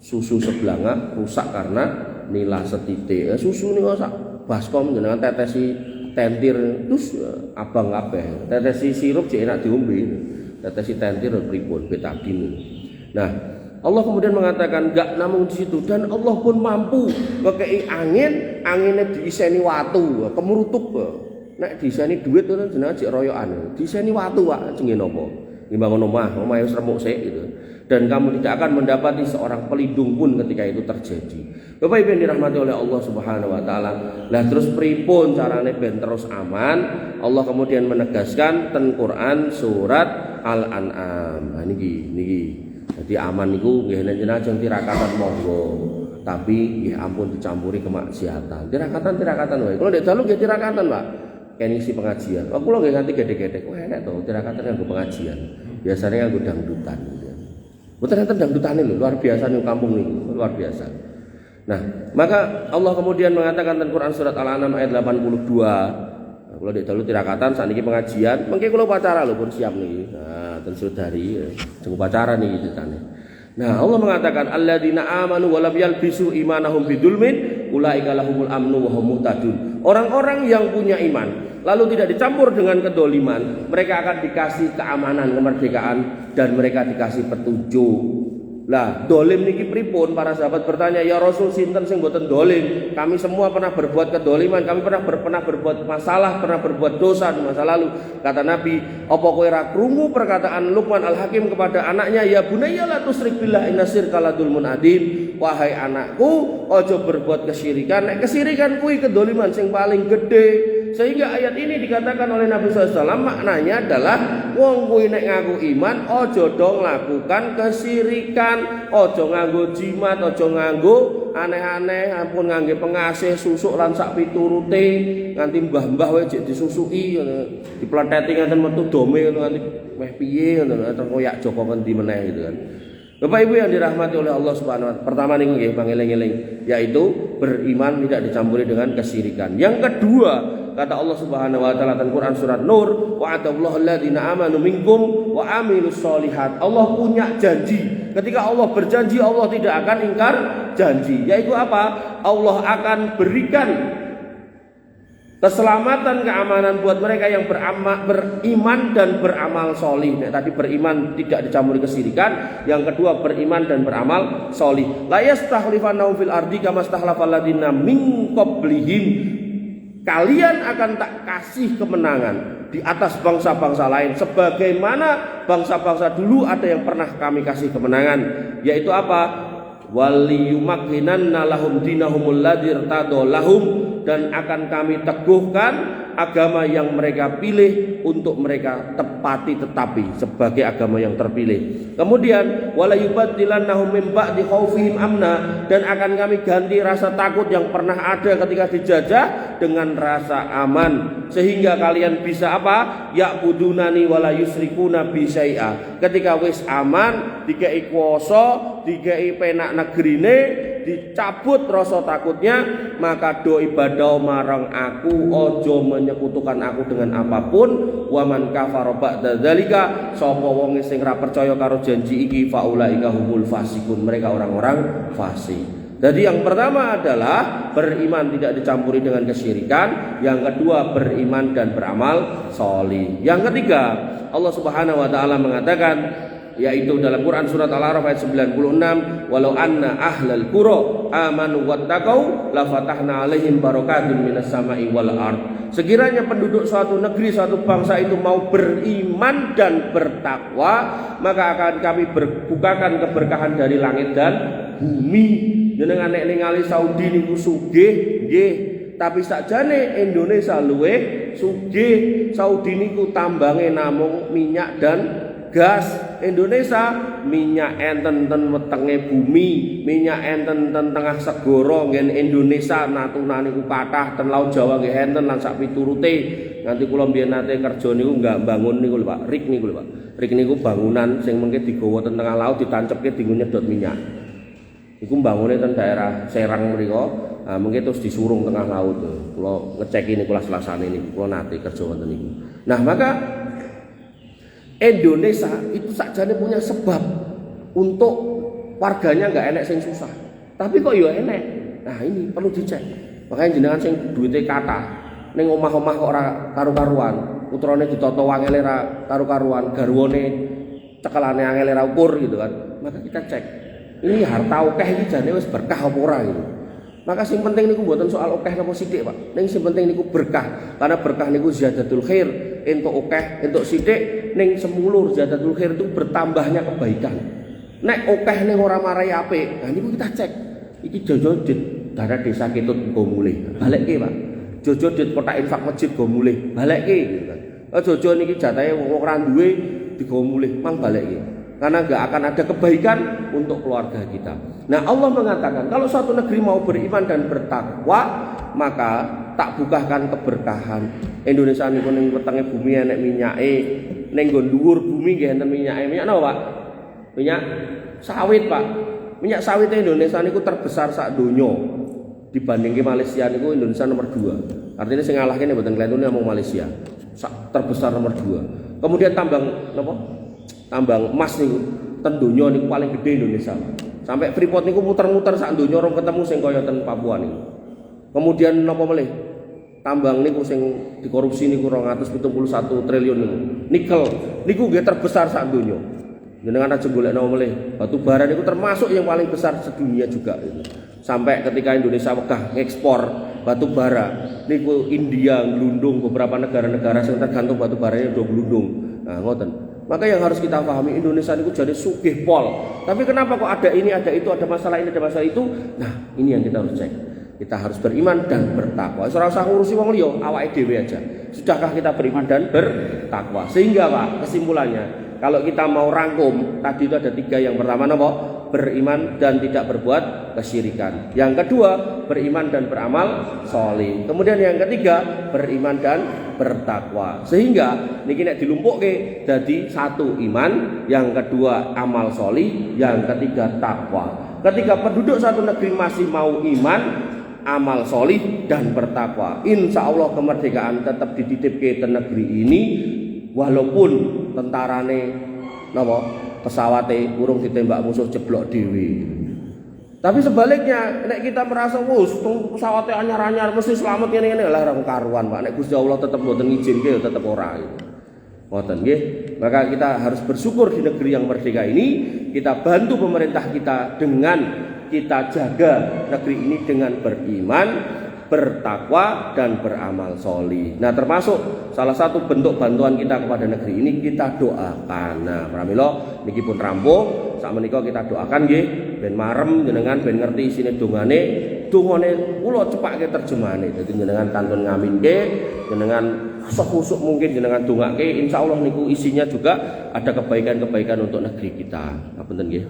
Susu sebelanga rusak karena nila setitik. Susu niku sak baskom jenengan tetesi tentir terus abang kabeh. Tetesi sirup jek enak diombe. Tetesi tentir pripun betadine. Nah, Allah kemudian mengatakan enggak namun di situ, dan Allah pun mampu ngekei angin, anginnya diiseni watu, kemurutuk. Nek diseni duit itu jenenge jek royokan. Diseni watu Pak, jenenge napa? Ngimbangun omah wis remuk sik gitu. Dan kamu tidak akan mendapati seorang pelindung pun ketika itu terjadi. Bapak Ibu yang dirahmati oleh Allah Subhanahu wa taala. Lah terus pripun carane ben terus aman? Allah kemudian menegaskan ten Quran surat Al-An'am. Nah niki. Jadi aman niku nggih jenengan ajeng tirakatan monggo. Tapi nggih ampun dicampuri kemaksiatan. Tirakatan wae. Kalau ndek dalu nggih tirakatan, Pak. Kene isi pengajian. Aku lho nggih nganti gede-gede. Kok enak to tirakatan nganggo pengajian. Biasanya nganggo dangdutan gitu. Mboten enten dangdutane lho, luar biasa ning kampung niku, luar biasa. Nah, maka Allah kemudian mengatakan dalam Quran surat Al-An'am ayat 82. Kalau ndek dalu tirakatan sakniki pengajian, mengke kula upacara lho pun siap niki. Nah, ten saudari jeng upacara niki ceritane. Nah, Allah mengatakan alladzina amanu wa lam yalbisu imanahum bidzulmin ulaika lahumul amnu wa hum muhtadun. Orang-orang yang punya iman lalu tidak dicampur dengan kedoliman, mereka akan dikasih keamanan, kemerdekaan, dan mereka dikasih petunjuk. Lah, dolim niki pripun? Para sahabat bertanya, ya Rasul sinten sing mboten dolim? Kami semua pernah berbuat kedoliman, kami pernah berbuat masalah, pernah berbuat dosa di masa lalu. Kata Nabi, apa kowe ra krungu perkataan Luqman Al-Hakim kepada anaknya, ya bunayya la tusyrik billah inna syirka la dzulmun adzim. Wahai anakku, aja berbuat kesyirikan. Nek kesyirikan kuwi kedoliman sing paling gede. Sehingga ayat ini dikatakan oleh Nabi SAW maknanya adalah wong kuwi nek ngaku iman aja dong lakukan kesirikan, aja nganggo jimat, aja nganggo aneh-aneh, ampun ngangge pengasih susuk lan sak piturute nganti mbah-mbah wae jek disusuki dipleteti ngaten metu dome nganti meh piye ngono terus koyak Joko ngendi meneh gitu kan. Bapak Ibu yang dirahmati oleh Allah Subhanahu wa taala. Pertama niku nggih pangeling-eling yaitu beriman tidak dicampuri dengan kesirikan. Yang kedua, kata Allah Subhanahu wa taala dalam Quran surat Nur, wa'adallahu alladziina aamanu minkum wa 'amilus sholihat. Allah punya janji. Ketika Allah berjanji, Allah tidak akan ingkar janji. Yaitu apa? Allah akan berikan keselamatan, keamanan buat mereka yang beriman dan beramal solih. Nah, tadi beriman tidak dicampuri kesirikan. Yang kedua beriman dan beramal solih. La yastakhlifannahum fil ardi kama stakhlafal ladzina min qablihim. Kalian akan tak kasih kemenangan di atas bangsa-bangsa lain sebagaimana bangsa-bangsa dulu ada yang pernah kami kasih kemenangan. Yaitu apa? Waliyumakhinanna lahum dinahumul ladzi irtadha lahum, dan akan kami teguhkan agama yang mereka pilih untuk mereka tepati tetapi sebagai agama yang terpilih. Kemudian wala yubaddilannahum min ba'di khaufihim amna, dan akan kami ganti rasa takut yang pernah ada ketika dijajah dengan rasa aman, sehingga kalian bisa apa? Ya'budunani wala yusrikuna bi syai'a. Ketika wis aman, dikei kuwasa, dikei penak negrine, dicabut rasa takutnya, maka do ibadah marang aku, ojo menyekutukan aku dengan apapun. Waman kafara ba'da dzalika, sapa wong sing ra percaya karo janji iki, faulaika humul fasikun, mereka orang-orang fasik. Jadi yang pertama adalah beriman tidak dicampuri dengan kesyirikan, yang kedua beriman dan beramal sholih. Yang ketiga, Allah Subhanahu wa taala mengatakan, yaitu dalam Quran surat Al-A'raf ayat 96, walau anna ahlal qura amanu wattaqau la fatahna alaihim barakatim minas sama'i wal ard. Sekiranya penduduk suatu negeri, suatu bangsa itu mau beriman dan bertakwa, maka akan kami bukakan keberkahan dari langit dan bumi. Jenengan nek ningali Saudi niku sugih nggih, tapi sakjane Indonesia luwih sugih. Saudi niku tambange namung minyak dan gas. Indonesia minyak enten wetenge bumi, minyak enten tengah segara ngen Indonesia, Natuna niku kathah, ten Laut Jawa nggih enten lan sak piturute. Nganti kula mbiyen nate kerja niku enggak bangun niku lho Pak, rik niku lho Pak. Rik niku bangunan sing mengke digawa ten tengah laut ditancepke dienggo nyedot minyak. Iku mbangune ten daerah Serang mriko, mengke terus disurung tengah laut. Kula ngecek niku kelas-kelasane niku, kula nate kerja wonten niku. Nah, maka Indonesia itu sakjane punya sebab untuk warganya nggak enek sing susah, tapi kok ya enek. Nah ini perlu dicek. Makanya jenengan sing duwite kathah ning omah-omah kok ora karu-karuan, putrane ditata wangele ra karu-karuan, garwane cekelane angele ra ukur gitu kan. Maka kita cek, ini harta akeh iki jane wis berkah apa ora gitu. Maka sing penting niku mboten soal akeh napa sithik, Pak. Ning sing penting niku berkah. Karena berkah niku ziyadatul khair, entuk akeh, entuk sithik, ning semulur ziyadatul khair itu bertambahnya kebaikan. Nek akeh ning ora marai apik, nah niku kita cek. Iki jojo dit dana desa ketut go mulih. Balekke, Pak. Jojo dit kotak infak masjid go mulih. Balekke gitu kan. Jojo niki jatahe wong ora duwe digo mulih, mang balekke. Karena enggak akan ada kebaikan untuk keluarga kita. Nah, Allah mengatakan kalau suatu negeri mau beriman dan bertakwa, maka tak bukakan keberkahan. Indonesia niku ning wetenge bumi enek minyake, ning nggo dhuwur bumi nggih enten minyake. Minyak napa, Pak? Minyak sawit, Pak. Minyak sawit Indonesia niku terbesar sak donya. Dibandingke Malaysia niku Indonesia nomor 2. Artinya sing ngalahke nek mboten klentune namung Malaysia. Terbesar nomor 2. Kemudian tambang napa? Tambang emas niku ten donya niku paling gede Indonesia. Sampai Freeport niku muter-muter sak donya ora ketemu sing kaya ten Papua niku. Kemudian napa melih? Tambang niku sing dikorupsi niku 271 triliun niku. Nikel niku nggih terbesar sak donya. Jenengan aja golek napa melih. Batu bara niku termasuk yang paling besar sedunia juga gitu. Sampai ketika Indonesia wegah ngekspor batu bara niku India nglundung, beberapa negara-negara sing tergantung batu baranya do glundung. Nah, ngoten. Maka yang harus kita pahami, Indonesia itu jadi sugih pol. Tapi kenapa kok ada ini, ada itu, ada masalah ini, ada masalah itu? Nah, ini yang kita harus cek. Kita harus beriman dan bertakwa. Ora usah ngurusi wong liya, awake dhewe aja. Sudahkah kita beriman dan bertakwa? Sehingga Pak, kesimpulannya, kalau kita mau rangkum, tadi itu ada 3. Yang pertama napa? Beriman dan tidak berbuat kesyirikan. Yang kedua, beriman dan beramal sholih. Kemudian yang ketiga, beriman dan bertakwa. Sehingga niki nek dilumpukke dadi 1 iman, yang kedua amal sholih, yang ketiga takwa. Ketika penduduk satu negeri masih mau iman, amal sholih dan bertakwa, insya Allah kemerdekaan tetap dititipke ke negeri ini, walaupun tentarane napa pesawate urung ditembak musuh jeblok dhewe. Tapi sebaliknya, nek kita merasa pesawate anyar-anyar mesti selamat ngene-ngene, lah ora karuan, Pak. Nek Gusti Allah tetep mboten ngizinke ya tetep ora gitu. Ngoten nggih. Maka kita harus bersyukur di negeri yang merdeka ini, kita bantu pemerintah kita dengan kita jaga negeri ini dengan beriman, bertakwa dan beramal sholih. Nah, termasuk salah satu bentuk bantuan kita kepada negeri ini, kita doakan. Nah, pramila niki pun rampung, sakmenika kita doakan nggih ben marem jenengan ben ngerti isine dongane dongane kula cepake terjemahane. Dadi jenengan kantun ngaminke, jenengan khusuk mungkin jenengan dongake, insyaallah niku isinya juga ada kebaikan-kebaikan untuk negeri kita. Ngapunten nggih.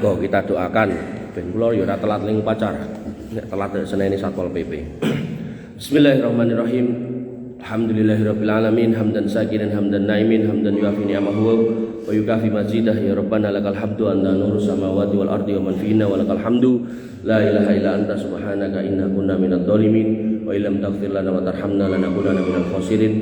Kok kita doakan ben kula ya ora telat ning upacara. Nek telat senene Satpol PP. Bismillahirrahmanirrahim. Alhamdulillahirabbil alamin hamdan sakirin hamdan naimin hamdan yuafi ni'amahu wa yukafi mazidah ya rabbana lakal hamdu anta nurus samawati wal ardi wa man fihinna wa lakal hamdu la ilaha illa anta subhanaka inna kunna minadh dhalimin wa illam taghfir lana wa tarhamna lanakunanna minal khasirin.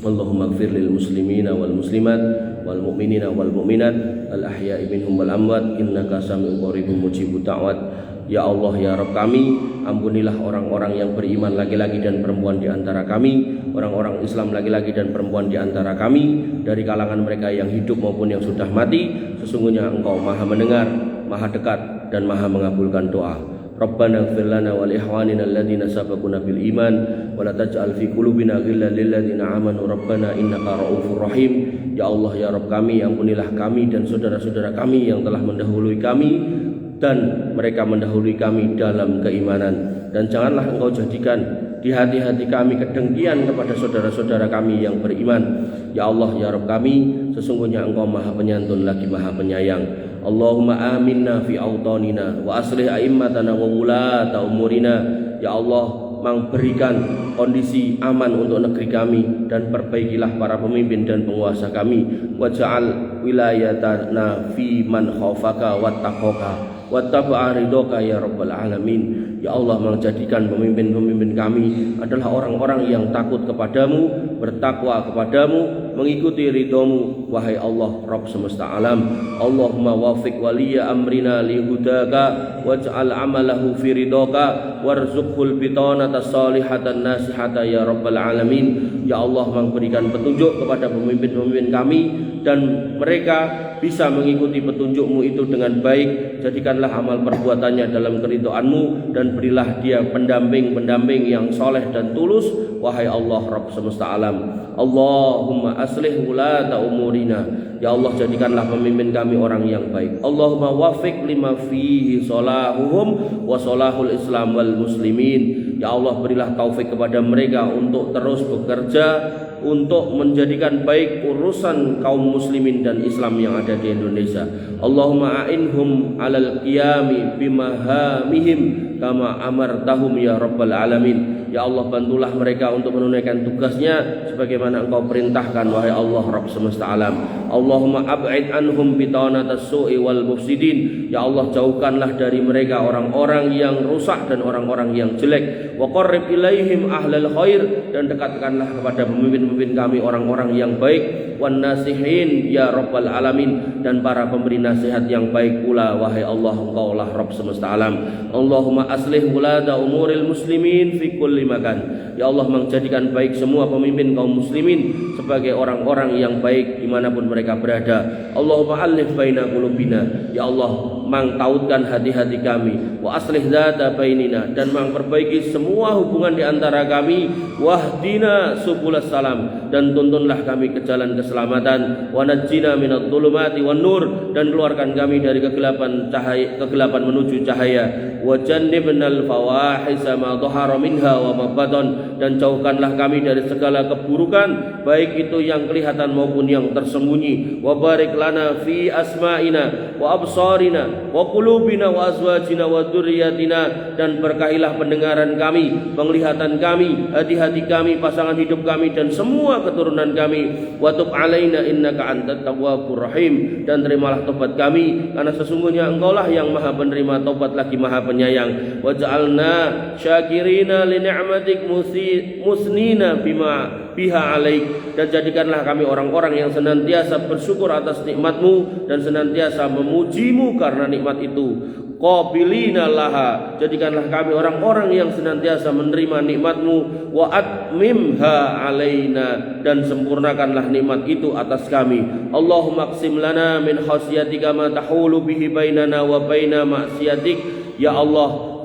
Allahumma ighfir lil muslimina wal muslimat wal mu'minina wal mu'minat al ahya'i minhum wal amwat innaka sami'un qaribun mujibud da'wat. Ya Allah ya Rabb kami, ampunilah orang-orang yang beriman laki-laki dan perempuan di antara kami, orang-orang Islam laki-laki dan perempuan di antara kami, dari kalangan mereka yang hidup maupun yang sudah mati. Sesungguhnya Engkau Maha mendengar, Maha dekat dan Maha mengabulkan doa. Rabbana ighfir lana wa li ikhwanina alladziina sabaquna bil iman wa la taj'al fi qulubina ghillan lil ladziina aamanu rabbana innaka ra'ufur rahim. Ya Allah ya Rabb kami, ampunilah kami dan saudara-saudara kami yang telah mendahului kami dan mereka mendahului kami dalam keimanan, dan janganlah Engkau jadikan di hati-hati kami kedengkian kepada saudara-saudara kami yang beriman. Ya Allah ya Rabb kami, sesungguhnya Engkau Maha Penyantun lagi Maha Penyayang. Allahumma aminna fi autanina wa aslih a'immatana wa wulata umurina. Ya Allah, berikan kondisi aman untuk negeri kami dan perbaikilah para pemimpin dan penguasa kami. Waj'al wilayatana fi man khafaka wattaqaka wattaba'a ridhoka ya rabbal alamin. Ya Allah, menjadikan pemimpin-pemimpin kami adalah orang-orang yang takut kepadamu, bertakwa kepadamu, mengikuti ridhomu, wahai Allah Rabb semesta alam. Allahumma wafiq waliya amrina lihudaka waj'al amalahu fi ridhoka warzuqhul bitanata salihatan nasihata ya rabbal alamin. Ya Allah, memberikan petunjuk kepada pemimpin-pemimpin kami dan mereka bisa mengikuti petunjukmu itu dengan baik. Jadikanlah amal perbuatannya dalam keridhoanmu dan berilah dia pendamping-pendamping yang soleh dan tulus, wahai Allah Rabb semesta alam. Allahumma aslih wulata umurina. Ya Allah, jadikanlah pemimpin kami orang yang baik. Allahumma wafiq lima fihi solahuhum wa solahul islam wal muslimin. Ya Allah, berilah taufik kepada mereka untuk terus bekerja untuk menjadikan baik urusan kaum muslimin dan Islam yang ada di Indonesia. Allahumma a'inhum alal qiyami bimahamihim kama amartahum ya rabbal alamin. Ya Allah, bantulah mereka untuk menunaikan tugasnya sebagaimana Engkau perintahkan, wahai Allah Rabb semesta alam. Allahumma ab'id anhum bitanatas su'i wal mufsidin. Ya Allah, jauhkanlah dari mereka orang-orang yang rusak dan orang-orang yang jelek. Wa qarrib ilaihim ahlal khair, dan dekatkanlah kepada pemimpin-pemimpin kami orang-orang yang baik. Wan nasihin ya rabbal alamin, dan para pemberi nasihat yang baik pula, wahai Allah, Engkaulah Rabb semesta alam. Allahumma aslih wulata umuril muslimin fi kulli makan. Ya Allah, menjadikan baik semua pemimpin kaum muslimin sebagai orang-orang yang baik dimanapun mereka berada. Allahumma alif baina qulubina. Ya Allah, mangtautkan hati-hati kami. Wa aslih dzata bainina, dan memperbaiki semua hubungan di antara kami. Wahdina subulas salam, dan tuntunlah kami ke jalan keselamatan. Wa najjina minadh dhulumati wan nur, dan keluarkan kami dari kegelapan menuju cahaya. Wa jannibnal fawahisa ma dhahara minha wa ma batan, dan jauhkanlah kami dari segala keburukan baik itu yang kelihatan maupun yang tersembunyi. Wa barik lana fi asma'ina wa absarina wa qulubina wa azwajina wa dzurriyyatina, dan berkahilah pendengaran kami, penglihatan kami, hati-hati kami, pasangan hidup kami, dan semua keturunan kami. Wa tub alaina innaka antat tawwabur rahim, dan terimalah tobat kami karena sesungguhnya Engkaulah yang Maha penerima tobat lagi Maha penyayang. Wa ja'alna syakirina li ni'matik musnina bima biha alaik, dan jadikanlah kami orang-orang yang senantiasa bersyukur atas nikmat-Mu dan senantiasa memuji-Mu karena nikmat itu. Qabilina laha, jadikanlah kami orang-orang yang senantiasa menerima nikmat-Mu. Wa atmimha alaina, dan sempurnakanlah nikmat itu atas kami. Allahumma qsim lana min khasyatika ma tahulu bihi bainana wa baina ma'siyatik. Ya Allah,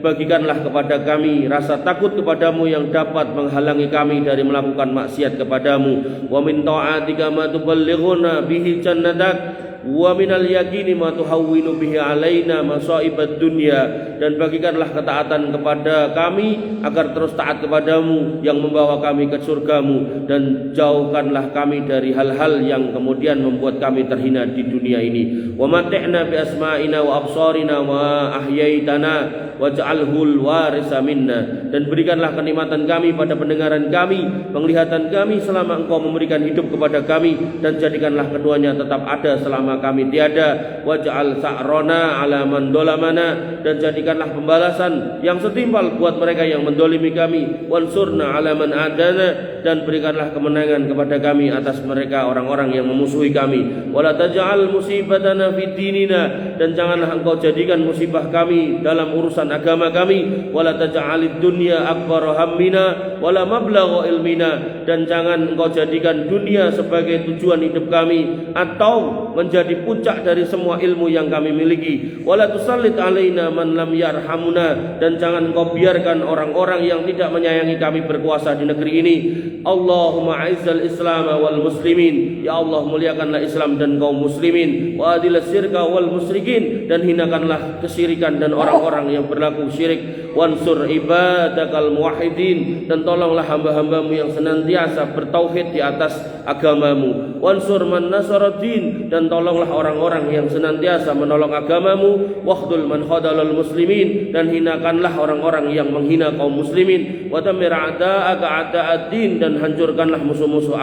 bagikanlah kepada kami rasa takut kepadamu yang dapat menghalangi kami dari melakukan maksiat kepadamu. Wa min ta'atika ma tuballighuna bihi jannatak, wa minal yaqini ma tuhawwinu bihi alaina masaibad dunya, dan bagikanlah ketaatan kepada kami agar terus taat kepadamu yang membawa kami ke surgamu, dan jauhkanlah kami dari hal-hal yang kemudian membuat kami terhina di dunia ini. Wa mati'na bi asma'ina wa absarina wa ahyaitana waj'alhul warisa minna, dan berikanlah kenikmatan kami pada pendengaran kami, penglihatan kami selama engkau memberikan hidup kepada kami, dan jadikanlah keduanya tetap ada selama kami tiada. Waj'al sa'rona ala man dolamana, dan jadikanlah pembalasan yang setimpal buat mereka yang mendolimi kami. Wansurna ala man adana, dan berikanlah kemenangan kepada kami atas mereka orang-orang yang memusuhi kami. Wala taj'al musibatana fid dinina, dan janganlah engkau jadikan musibah kami dalam urusan agama kami. Wala taj'alid dunya akbar hammina wala mablagha ilmina, dan jangan engkau jadikan dunia sebagai tujuan hidup kami atau menjadi puncak dari semua ilmu yang kami miliki. Wala tusallit alaina man lam yarhamuna, dan jangan engkau biarkan orang-orang yang tidak menyayangi kami berkuasa di negeri ini. Allahumma aizzal Islam wal muslimin, ya Allah muliakanlah Islam dan kaum muslimin. Wa adilas syirka wal musyrikin, dan hinakanlah kesyirikan dan orang-orang yang berlaku syirik. Wansur ibadakal muwahhidin, dan tolonglah hamba-hambamu yang senantiasa bertauhid di atas agamamu. Wansur man nasaraddin, dan tolonglah orang-orang yang senantiasa menolong agamamu. Wakhdul man khadalal muslimin, dan hinakanlah orang-orang yang menghina kaum muslimin. Wa damir a'da'aka a'da'ad-din, dan hancurkanlah musuh-musuh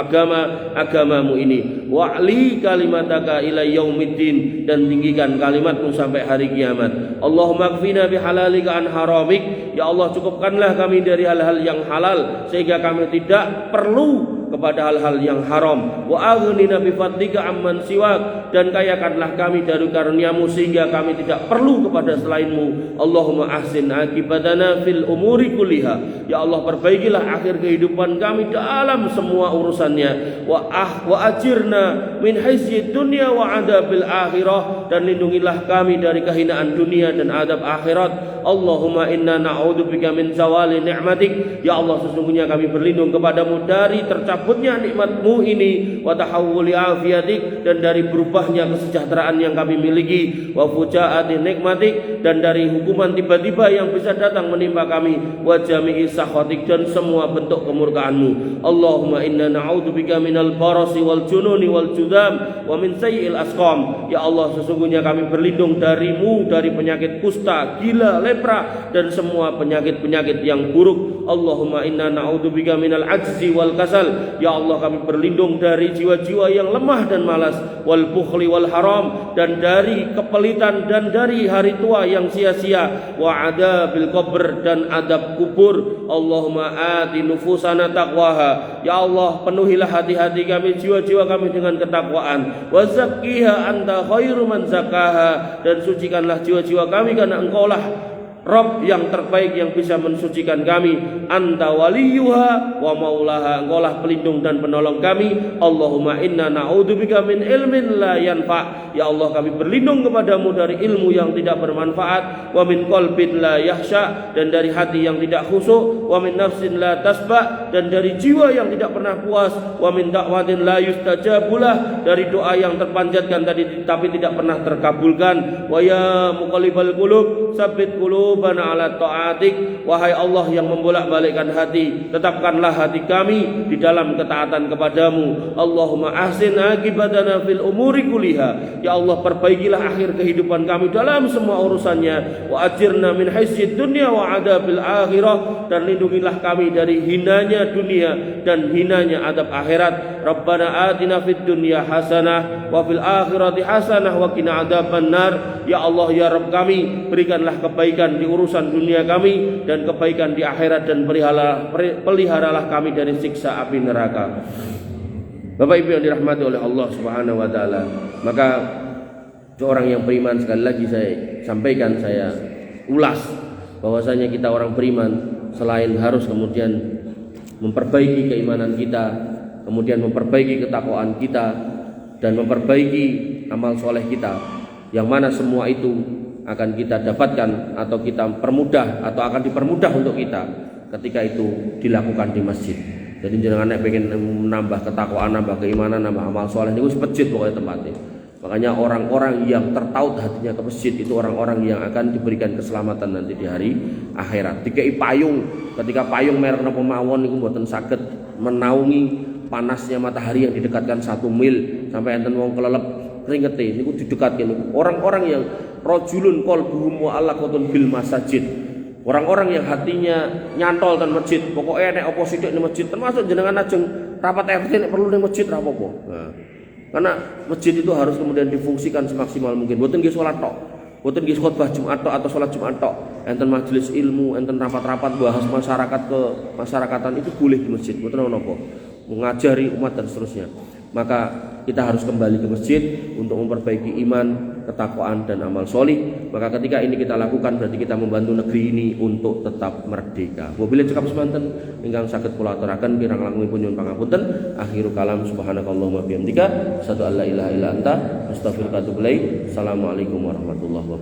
agamamu ini. Wa'li kalimataka ila yaumiddin, dan tinggikan kalimatmu sampai hari kiamat. Allahumma kfina bihalalika an haramik, ya Allah cukupkanlah kami dari hal-hal yang halal sehingga kami tidak perlu kepada hal-hal yang haram. Wa aghnina bi fadlika amman siwak, dan kayakanlah kami dari karuniamu sehingga kami tidak perlu kepada selainmu. Allahumma ahsin akibatana fil umuri kulliha, ya Allah perbaikilah akhir kehidupan kami dalam semua urusannya. Wa ajirna min hisyid dunya wa adabil akhirah, dan lindungilah kami dari kehinaan dunia dan adab akhirat. Allahumma inna na'udzubika min zawali ni'matik, ya Allah sesungguhnya kami berlindung kepadamu dari tercabutnya nikmatmu ini. Wa tahawuli afiatik, dan dari berubahnya kesejahteraan yang kami miliki. Wa fujaati nikmatik, dan dari hukuman tiba-tiba yang bisa datang menimpa kami. Wa jami'i sakhatik, dan semua bentuk kemurkaanmu. Allahumma inna na'udzubika minal barasi wal jununi wal judam wa min sayyi'il asqam, ya Allah sesungguhnya kami berlindung darimu dari penyakit kusta, gila, lepra, dan semua penyakit-penyakit yang buruk. Allahumma inna na'udzubika minal ajzi wal kasal, ya Allah kami berlindung dari jiwa-jiwa yang lemah dan malas. Wal bukhli wal haram, dan dari kepelitan dan dari hari tua yang sia-sia. Wa adabil qabr, dan adab kubur. Allahumma ati nufusana taqwaha, ya Allah penuhilah hati-hati kami, jiwa-jiwa kami dengan ketakwaan. Wa zakkiha anta khairu man zakkaha, dan sucikanlah jiwa-jiwa kami karena engkaulah Rabb yang terbaik yang bisa mensucikan kami. Anta waliyuha wa maulaha, engkaulah pelindung dan penolong kami. Allahumma inna na'udzubika min ilmin la yanfa, ya Allah kami berlindung kepadamu dari ilmu yang tidak bermanfaat. Wa min qalbin la yahsha, dan dari hati yang tidak khusyuk. Wa min nafsin la tasba, dan dari jiwa yang tidak pernah puas. Wa min da'watin la yustajabulah, dari doa yang terpanjatkan tadi tapi tidak pernah terkabulkan. Wa ya muqallibal qulub tsabbit qulubana ala ta'atik, wahai Allah yang membolak-balikkan hati, tetapkanlah hati kami di dalam ketaatan kepadamu. Allahumma ahsin akibatana fil umuri kulliha, ya Allah perbaikilah akhir kehidupan kami dalam semua urusannya. Wa ajirna min hisyid dunya wa adabil akhirah, dan lindungilah kami dari hinanya dunia dan hinanya adab akhirat. Rabbana atina fid dunya hasanah wa fil akhirati hasanah wa qina adzabannar, ya Allah ya Rabb kami berikanlah kebaikan di urusan dunia kami dan kebaikan di akhirat, dan peliharalah kami dari siksa api neraka. Bapak Ibu yang dirahmati oleh Allah Subhanahu wa taala, maka seorang yang beriman, sekali lagi saya sampaikan, saya ulas bahwasanya kita orang beriman selain harus kemudian memperbaiki keimanan kita, kemudian memperbaiki ketakwaan kita, dan memperbaiki amal soleh kita, yang mana semua itu akan kita dapatkan atau kita permudah atau akan dipermudah untuk kita ketika itu dilakukan di masjid. Jadi jangan nek pengen menambah ketakwaan, nambah keimanan, nambah amal soleh niku masjid pokoknya tempatnya. Makanya orang-orang yang tertaut hatinya ke masjid itu orang-orang yang akan diberikan keselamatan nanti di hari akhirat. Dikei payung, ketika payung merek napa mawon niku mboten saged menaungi panasnya matahari yang didekatkan 1 mil sampai enten wong kelelep kringete niku didekatkan. Orang-orang yang rajulun qalbuhum mu'allaqatun bil masajid. Orang-orang yang hatinya nyantol dan masjid, pokoknya nek apa sithik ning masjid, termasuk jenengan ajeng rapat RT nek perlu ning masjid ra apa-apa. Nah, karena masjid itu harus kemudian difungsikan semaksimal mungkin. Boten nggih salat tok, boten nggih khotbah Jumat tok atau salat Jumat tok. Enten majelis ilmu, enten rapat-rapat bahas masyarakat ke masyarakatan itu boleh di masjid. Boten napa. Mengajari umat dan seterusnya. Maka kita harus kembali ke masjid untuk memperbaiki iman, ketakwaan dan amal solih. Maka ketika ini kita lakukan berarti kita membantu negeri ini untuk tetap merdeka. Wabillahi cekap semanten ingkang saged kula aturaken kirang langkungipun nyuwun pangapunten. Akhiru kalam subhanakallahumma bihamdika asyhadu an la ilaha illa anta astaghfiruka wa atubu ilaik. Assalamualaikum warahmatullahi wabarakatuh.